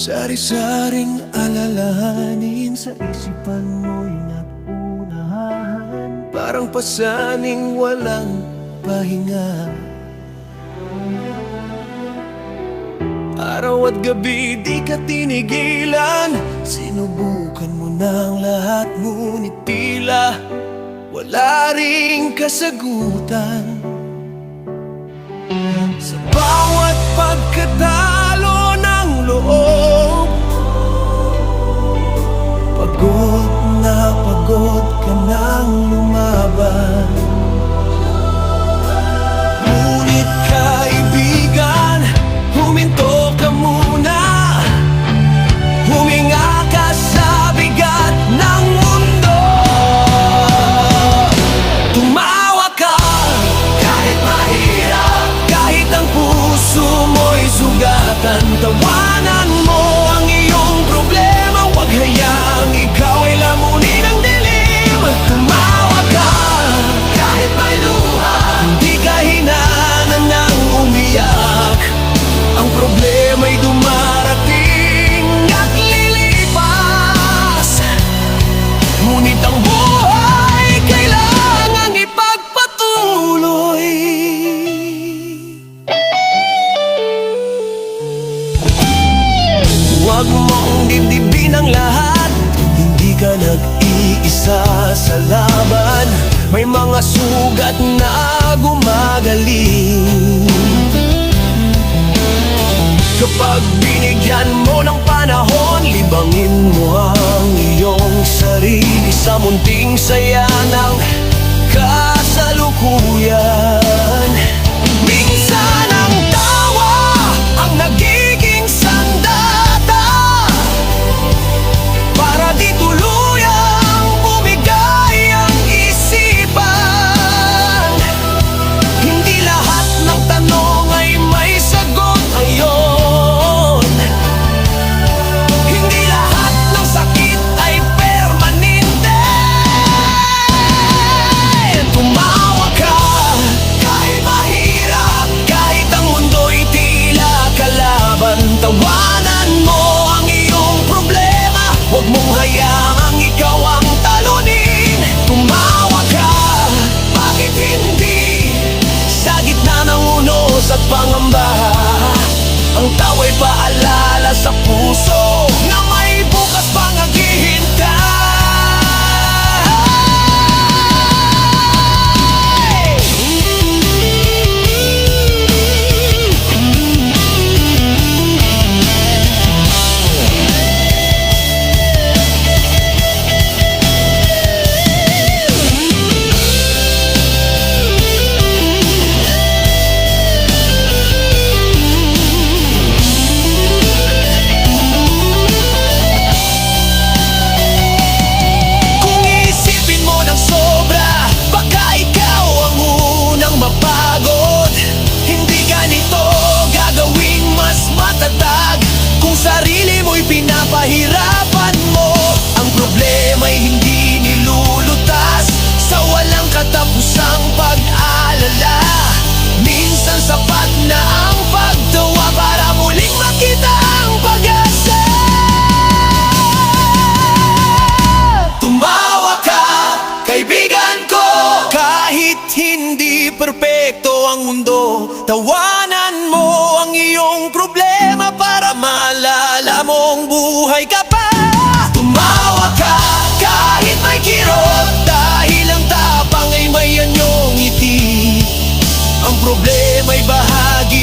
Sari-saring alalahanin sa isipan mo'y napunahan, parang pasaning walang pahinga. Araw at gabi di ka tinigilan, sinubukan mo ng lahat ngunit tila wala ring kasagutan. Sa bawat pagkatalo ng loob, pagod na pagod ka nang lumaban. Ngunit kaibigan, huminto ka muna, huminga ka sa bigat ng mundo. Tumawa ka kahit mahirap, kahit ang puso mo'y sugatan. Tawanan mo ang iyong problema, huwag hayaang ikaw ay lamunin ng dilim. Tumawa ka kahit may luha, hindi ka hinaan ng umiyak. Ang problema'y dumarating at lilipas, ngunit ang buhay kailangang ipagpatuloy. Huwag mong dibdibin ang lahat, hindi ka nag-iisa sa laban. May mga sugat na gumagaling. Kapag binigyan mo ng panahon, libangin mo ang iyong sarili sa munting saya ng kasalukuyan. Minsan ang tawa ang nagiging sandata para di tuluyang bumigay ang isipan. Hindi lahat ng tanong ay may sagot ngayon, hindi lahat ng sakit ay permanente. Tumawa ka kahit mahirap, kahit ang mundo'y tila kalaban. Tawanan mo ang iyong problema, huwag mong hayaang ikaw ang talunin. Tumawa ka, bakit hindi? Sa gitna ng unos at pangamba, ang tawa'y paalala sa puso na may bukas pang naghihintay. Kung iisipin mo ng sobra, baka ikaw ang unang mapagod. Hindi ganito gagawing mas matatag kung sarili mo'y pinapahirapan mo. Ang problema'y hindi nilulutas sa walang katapusang pag-alala. Minsan sapat na ang pagtawa para muling makita ang pag-asa. Tumawa ka, kaibigan ko, kahit hindi perpekto ang mundo. Tawanan mo ang iyong problema para maalala mong buhay ka pa. Tumawa ka kahit may kirot, dahil ang tapang ay may anyong ngiti. Ang problema'y bahagi